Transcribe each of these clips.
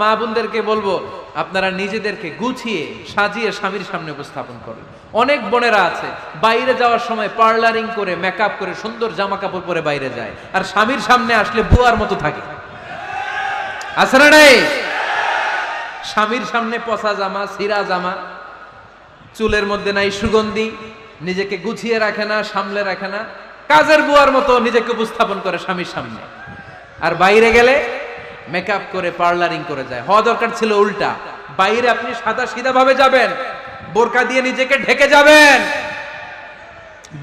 মা বোনদেরকে বলবো, আপনারা নিজেদেরকে গুছিয়ে সাজিয়ে স্বামীর সামনে উপস্থাপন করুন। অনেক বোনেরা আছে বাইরে যাওয়ার সময় পার্লারিং করে মেকআপ করে সুন্দর জামা কাপড় পরে বাইরে যায়, আর স্বামীর সামনে আসলে বুয়ার মতো থাকে। আছে না নাই? স্বামীর সামনে পচা জামা, ছিঁড়া জামা, চুলের মধ্যে নাই সুগন্ধি, নিজেকে গুছিয়ে রাখে না, সামলে রাখে না, কাজের বুয়ার মতো নিজেকে উপস্থাপন করে স্বামীর সামনে। আর বাইরে গেলে মেকআপ করে পার্লারিং করে যায়। হওয়া দরকার ছিল উল্টা, বাইরে আপনি সাদা সিধা ভাবে যাবেন, বোরকা দিয়ে নিজেকে ঢেকে যাবেন।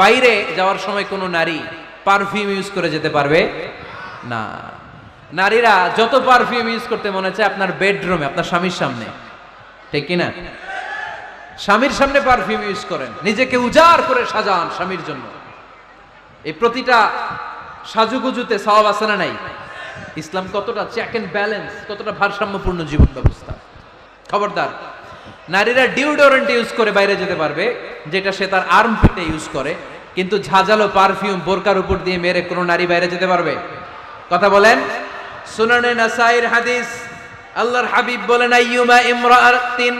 বাইরে যাওয়ার সময় কোনো নারী পারফিউম ইউজ করে যেতে পারবে না। নারীরা যত পারফিউম ইউজ করতে মনে চায় আপনার বেডরুমে, আপনার স্বামীর সামনে, ঠিক কিনা? স্বামীর সামনে পারফিউম ইউজ করেন, নিজেকে উজাড় করে সাজান স্বামীর জন্য। এই প্রতিটা সাজুগুজুতে সওয়াব আছে না নাই? ইসলাম কতটা চেক এন্ড ব্যালেন্স, কতটা ভারসাম্যপূর্ণ জীবন ব্যবস্থা। খবরদার, নারীরা ডিওডোরেন্ট ইউজ করে বাইরে যেতে পারবে, যেটা সে তার আর্মপিটে ইউজ করে, কিন্তু ঝাঁঝালো পারফিউম বোরকার উপর দিয়ে মেরে কোনো নারী বাইরে যেতে পারবে? কথা বলেন। সুনানে নাসাইর হাদিস, আল্লাহর হাবিব বলেন, আইয়ুমা ইমরাআতিন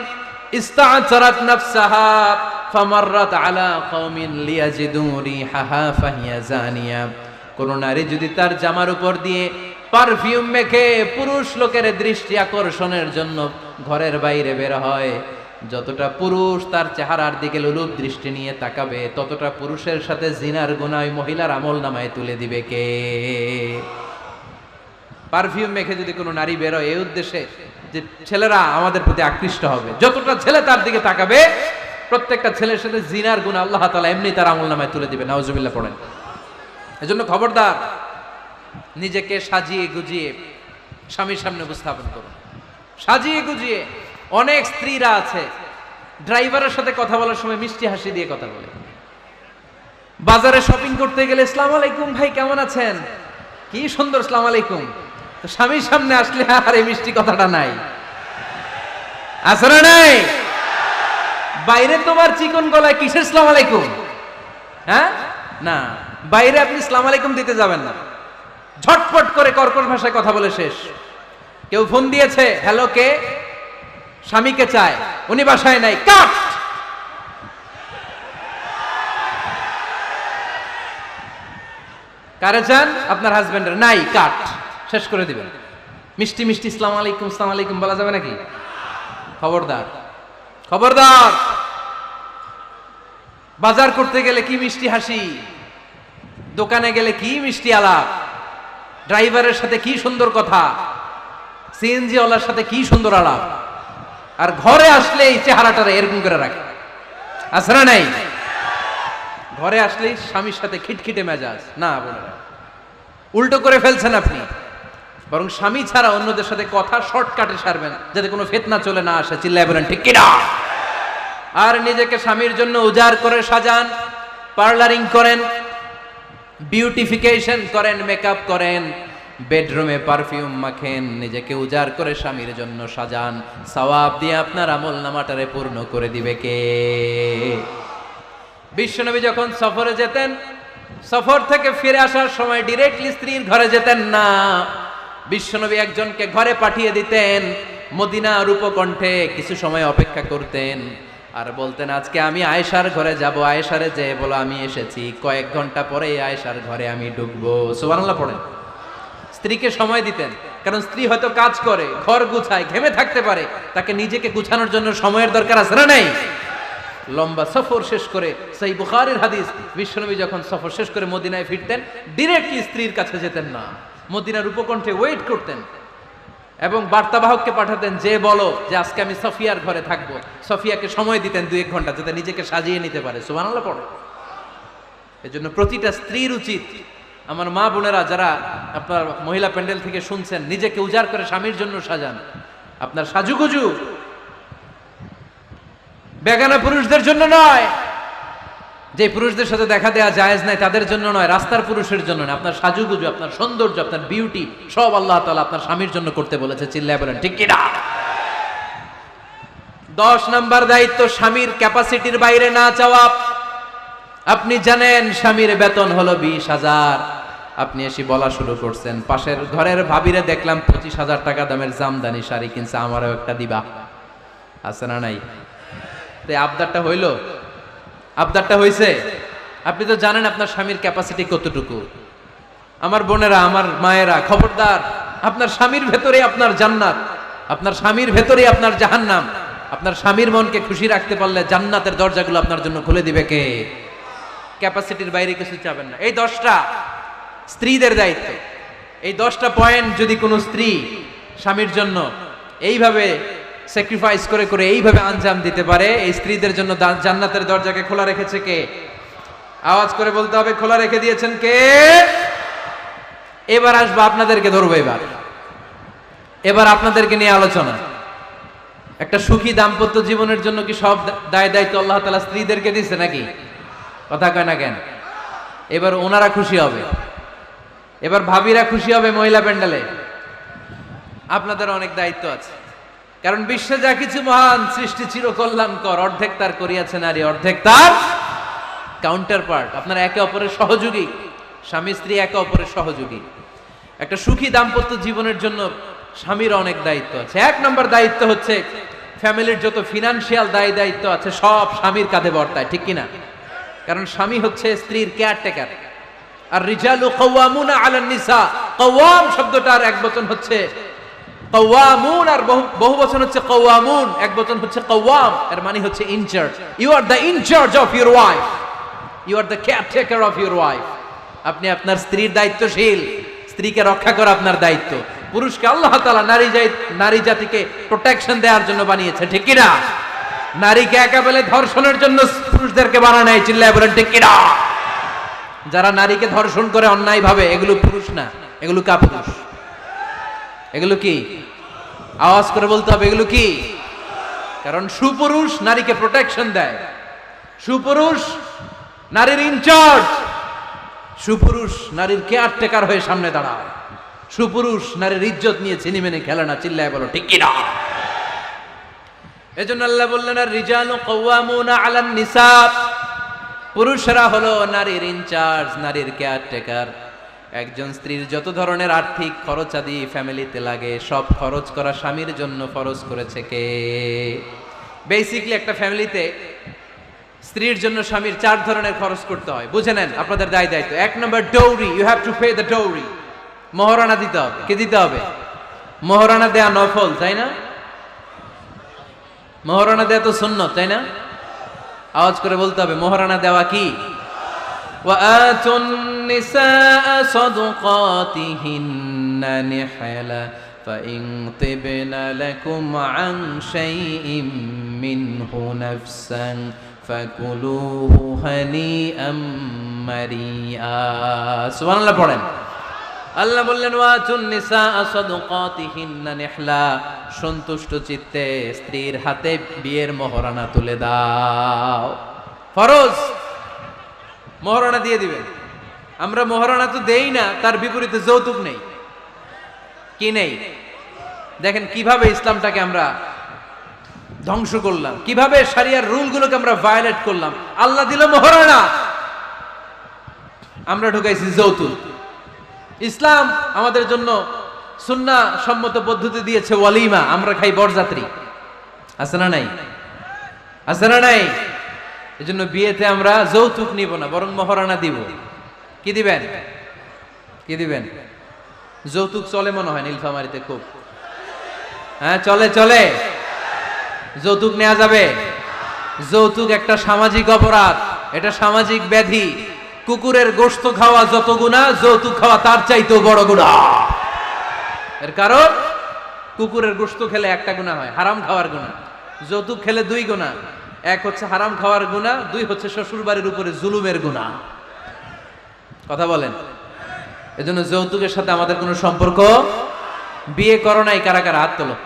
ইস্তা'তারাত নাফসাহা ফামাররাত আলা কওমিন লিয়াজিদু রিহাহা ফাহিয়া জানিয়া। কোন নারী যদি তার জামার উপর দিয়ে পারফিউম মেখে পুরুষ লোকের দৃষ্টি আকর্ষণের জন্য ঘরের বাইরে বের হয়, যতটা পুরুষ তার চেহারার দিকে লোলুপ দৃষ্টি নিয়ে তাকাবে, ততটা পুরুষের সাথে জিনার গুনাহ মহিলার আমলনামায় তুলে দিবে কে? পারফিউম মেখে যদি কোনো নারী বের হয় এই উদ্দেশ্যে যে ছেলেরা আমাদের প্রতি আকৃষ্ট হবে, যতটা ছেলে তার দিকে তাকাবে, প্রত্যেকটা ছেলের সাথে জিনার গুনাহ আল্লাহ তাআলা এমনি তার আমলনামায় তুলে দিবে। নাউজুবিল্লাহ পড়েন। এজন্য খবরদার, নিজেকে সাজিয়ে গুজিয়ে স্বামীর সামনে উপস্থাপন করুন, সাজিয়ে গুজিয়ে। অনেক স্ত্রীরা আছে ড্রাইভারের সাথে কথা বলার সময় মিষ্টি হাসি দিয়ে কথা বলে। বাজারে শপিং করতে গেলে আসসালামু আলাইকুম ভাই, কেমন আছেন? কি সুন্দর আসসালামু আলাইকুম। তো স্বামীর সামনে আসলে আর এই মিষ্টি কথাটা নাই, আছে না নাই? বাইরে তোমার চিকন গলায় কিসের আসসালামু আলাইকুম? হ্যাঁ, না, বাইরে আপনি আসসালামু আলাইকুম দিতে যাবেন না, ঝটপট করে কর্কশ ভাষায় কথা বলে শেষ। কেউ ফোন দিয়েছে, হ্যালো, কে? স্বামীকে চায়, উনি বাসায় নাই, কাট। কারে চান? আপনার হাজবেন্ডের, নাই, কাট, শেষ করে দিবেন। মিষ্টি মিষ্টি আসসালামু আলাইকুম আসসালামু আলাইকুম বলা যাবে নাকি? খবরদার, খবরদার। বাজার করতে গেলে কি মিষ্টি হাসি, দোকানে গেলে কি মিষ্টি আলাপ, ড্রাইভারের সাথে কি সুন্দর কথা, সিএনজি ওয়ালার সাথে কি সুন্দর আলাপ, আর ঘরে আসলেই চেহারাটা এরকম করে রাখে, আছে না নাই? ঘরে আসলেই স্বামীর সাথে খিটখিটে মেজাজ। না বোনেরা, উল্টো করে ফেলছেন আপনি। বরং স্বামী ছাড়া অন্যদের সাথে কথা শর্টকাটে সারবেন, যাতে কোনো ফিতনা চলে না আসে। চিল্লায় বলেন ঠিক কিনা? আর নিজেকে স্বামীর জন্য উজাড় করে সাজান, পার্লারিং করেন, বিউটিফিকেশন করেন, মেকআপ করেন, বেডরুমে পারফিউম মাখেন, নিজেকে উজাড় করে স্বামীর জন্য সাজান। সওয়াব দিয়ে আপনার আমলনামাটারে পূর্ণ করে দিবে কে? বিশ্বনবী যখন সফরে যেতেন, সফর থেকে ফিরে আসার সময় ডিরেক্টলি স্ত্রীর ঘরে যেতেন না। বিশ্বনবী একজনকে ঘরে পাঠিয়ে দিতেন, মদিনার উপকণ্ঠে কিছু সময় অপেক্ষা করতেন, আর বলতেন আজকে আমি আয়েশার ঘরে যাব, আয়েশারে যে বলো আমি এসেছি। কয়েক ঘন্টা পরে আয়েশার ঘরে আমি ঢুকবো। সুবহানাল্লাহ পড়েন। স্ত্রীকে সময় দিতেন, কারণ স্ত্রী হয়তো কাজ করে, ঘর গুছায়, ঘেমে থাকতে পারে, তাকে নিজেকে গুছানোর জন্য সময়ের দরকার আছে না নাই? লম্বা সফর শেষ করে, সহিহ বুখারীর হাদিস, বিশ্বনবী যখন সফর শেষ করে মদিনায় ফিরতেন, ডিরেক্টলি স্ত্রীর কাছে যেতেন না, মদিনার উপকণ্ঠে ওয়েট করতেন এবং বার্তাবাহককে পাঠাতেন, যে বলো যে আজকে আমি সফিয়ার ঘরে থাকবো। সফিয়াকে সময় দিতেন 2-1 ঘন্টা, যাতে নিজেকে সাজিয়ে নিতে পারে। সুবহানাল্লাহ পড়ে। এজন্য প্রতিটা স্ত্রীর উচিত, আমার মা বোনেরা যারা আপনার মহিলা প্যান্ডেল থেকে শুনছেন, নিজেকে উজাড় করে স্বামীর জন্য সাজান। আপনার সাজুগুজু বেগানা পুরুষদের জন্য নয়, যে পুরুষদের সাথে দেখা দেওয়া জায়েজ নাই তাদের জন্য নয়, রাস্তার পুরুষের জন্য নয়। আপনার সাজুগুজু, আপনার সৌন্দর্য, আপনার বিউটি সব আল্লাহ তাআলা আপনার স্বামীর জন্য করতে বলেছে। চিল্লায় বলেন ঠিক কিনা? 10 নাম্বার দায়িত্ব, স্বামীর ক্যাপাসিটির বাইরে না চাওয়া। আপনি জানেন স্বামীর বেতন হলো 20,000, আপনি এসে বলা শুরু করছেন, পাশের ঘরের ভাবিরে দেখলাম 25,000 টাকা দামের জামদানি শাড়ি কিনছে, আমারও একটা দিবা। আছে না নাই? তো আবদারটা হইল, আবদারটা হইছে। আপনি তো জানেন আপনার স্বামীর ক্যাপাসিটি কতটুকু। আমার বোনেরা, আমার মায়েরা, খবরদার, আপনার স্বামীর ভেতরে আপনার জান্নাত, আপনার স্বামীর ভেতরে আপনার জাহান্নাম। আপনার স্বামীর মনকে খুশি রাখতে পারলে জান্নাতের দরজাগুলো আপনার জন্য খুলে দিবে কে? ক্যাপাসিটির বাইরে কিছু চাবেন না। এই 10টা স্ত্রীদের দায়িত্ব। এই 10টা পয়েন্ট যদি কোনো স্ত্রী স্বামীর জন্য এইভাবে স্যাক্রিফাইস করে করে এইভাবে আঞ্জাম দিতে পারে, এই স্ত্রীদের জন্য জান্নাতের দরজাকে খোলা রেখেছে কে? আওয়াজ করে বলতে হবে, খোলা রেখে দিয়েছেন কে? এবার আসবো, আপনাদেরকে ধরবো। এবার আপনাদেরকে নিয়ে আলোচনা। একটা সুখী দাম্পত্য জীবনের জন্য কি সব দায় দায়িত্ব আল্লাহ তাআলা স্ত্রীদেরকে দিয়েছে নাকি? কথা কয় না কেন? এবার ওনারা খুশি হবে, এবার ভাবিরা খুশি হবে মহিলা প্যান্ডেলে। আপনাদের অনেক দায়িত্ব আছে, কারণ বিশ্বে যা কিছু মহান সৃষ্টি চির কল্যাণকর, অর্ধেক তার করিয়াছে নারী, অর্ধেক তার কাউন্টার পার্ট। আপনারা একে অপরের সহযোগী, স্বামী স্ত্রী একে অপরের সহযোগী। একটা সুখী দাম্পত্য জীবনের জন্য স্বামীর অনেক দায়িত্ব আছে। 1 নম্বর দায়িত্ব হচ্ছে ফ্যামিলির যত ফিনান্সিয়াল দায়িত্ব আছে সব স্বামীর কাঁধে বর্তায়, ঠিক কিনা? কারণ স্বামী হচ্ছে স্ত্রীর কেয়ারটেকার। আর রিজালু কাওয়ামুনা আলান নিসা, কাওয়াম শব্দটার এক বচন হচ্ছে কাওয়ামুন, আর বহু বচন হচ্ছে কাওয়ামুন, এক বচন হচ্ছে কাওয়াম। এর মানে হচ্ছে in charge. You are the in charge of your wife, you are the caretaker of your wife. আপনি আপনার স্ত্রীর দায়িত্বশীল, স্ত্রীকে রক্ষা করা আপনার দায়িত্ব। পুরুষকে আল্লাহ তাআলা নারী জাতিকে প্রোটেকশন দেওয়ার জন্য বানিয়েছে, ঠিক কিনা? নারীকে একেবারে ধর্ষণের জন্য পুরুষদেরকে বানানো নাই, চিল্লায় বলেন ঠিক কিনা? যারা নারীকে ধর্ষণ করে অন্যায় ভাবে, এগুলো পুরুষ না, এগুলো কাপুরুষ। এগুলো কি? আওয়াজ করে বলতে হবে, এগুলো কি? কারণ সুপুরুষ নারীকে প্রোটেকশন দেয়, সুপুরুষ নারীর ইনচার্জ, সুপুরুষ নারীর কেয়ারটেকার হয়ে সামনে দাঁড়ায়, সুপুরুষ নারীর ইজ্জত নিয়ে চিনিমেনে খেলে না, চিল্লায় বলো ঠিক কিনা? এজন্য আল্লাহ বললেন, আর রিজালু কাওয়ামুনা আলান নিসা, পুরুষরা হলো নারীর ইনচার্জ, নারীর কেয়ারটেকার। একজন স্ত্রীর যত ধরনের আর্থিক খরচাদি ফ্যামিলিতে লাগে, সব খরচ করা স্বামীর জন্য ফরজ করেছে কে? বেসিক্যালি একটা ফ্যামিলিতে স্ত্রীর জন্য স্বামীর 4 ধরনের খরচ করতে হয়। বুঝে নেন আপনাদের দায়িত্ব। 1 নম্বর dowry, you have to pay the dowry. মহারণা দিতে হবে। কি দিতে হবে? মহারণা দেয়া নফল, তাই না? মহারণা দেয়া তো সুন্নত, তাই না? আওয়াজ করে বলতে হবে, মহারণা দেওয়া কি? وآتوا النساء صدقاتهن نحلا فإن طبن لكم عن شيء منه نفسا فكلوه هنيئا مريئا। সুবহানাল্লাহ পড়েন। আল্লাহ বললেন, ওয়াতুন নিসা সাদকাতিহিন্না নিহলা, সন্তুষ্ট চিত্তে স্ত্রীর হাতে বিয়ের মহারণা তুলে দাও। ফরজ, মহারণা দিয়ে দিবেন। আমরা মহারণা তো দেই না, তার বিপরীতে যৌতুক নেই। কি নেই? দেখেন কিভাবে ইসলামটাকে আমরা ধ্বংস করলাম, কিভাবে শরিয়ার রুলগুলোকে আমরা ভায়োলেট করলাম। আল্লাহ দিল মহারণা, আমরা ঢুকাইছি যৌতুক। ইসলাম আমাদের জন্য সুন্নাহ সম্মত পদ্ধতি দিয়েছে ওয়ালিমা, আমরা খাই বরযাত্রী। আছে না নাই? আছে না নাই? এজন্য বিয়েতে আমরা যৌতুক নিব না, বরং মহারণা দিব। কি দিবেন? কি দিবেন? যৌতুক চলে মনে হয় নীলফামারীতে খুব। হ্যাঁ চলে, চলে। যৌতুক নেওয়া যাবে? যৌতুক একটা সামাজিক অপরাধ, এটা সামাজিক ব্যাধি। কুকুরের গোশত খাওয়া যত গুনাহ, যৌতুক খাওয়া তার চাইতেও বড় গুনাহ। এর কারণ কুকুরের গোশত খেলে একটা গুনাহ হয়, হারাম খাওয়ার গুনাহ। যৌতুক খেলে 2 গুনাহ, 1 হচ্ছে হারাম খাওয়ার গুনাহ, 2 হচ্ছে শ্বশুর বাড়ির উপরে জুলুমের গুনাহ। কথা বলেন। এজন্য যৌতুকের সাথে আমাদের কোনো সম্পর্ক। বিয়ে করো নাই কারা কারা? হাত তোলো।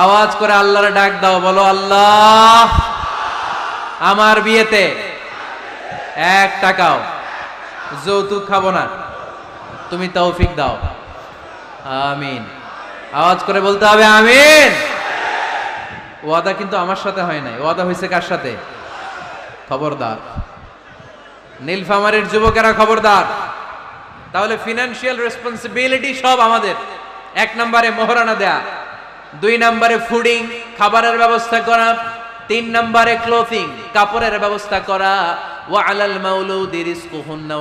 আওয়াজ করে আল্লাহর ডাক দাও, বলো আল্লাহ আমার বিয়েতে 1 টাকাও যৌতুক খাবো না, তুমি তৌফিক দাও। আমিন। আওয়াজ করে বলতে হবে আমিন। ওয়াদা কিন্তু আমার সাথে হয় নাই, ওয়াদা হয়েছে কার সাথে? খবরদার নীলফামারীর যুবকেরা খবরদার, তাহলে ফিনান্সিয়াল রেসপন্সিবিলিটি সব আমাদের। 1 নম্বরে মোহরানা দেয়া, 2 নম্বরে ফুডিং খাবারের ব্যবস্থা করা, 3 নম্বরে ক্লোথিং কাপড়ের ব্যবস্থা করা, ওয়া আলাল মাউলুদি রিজকুহুন্না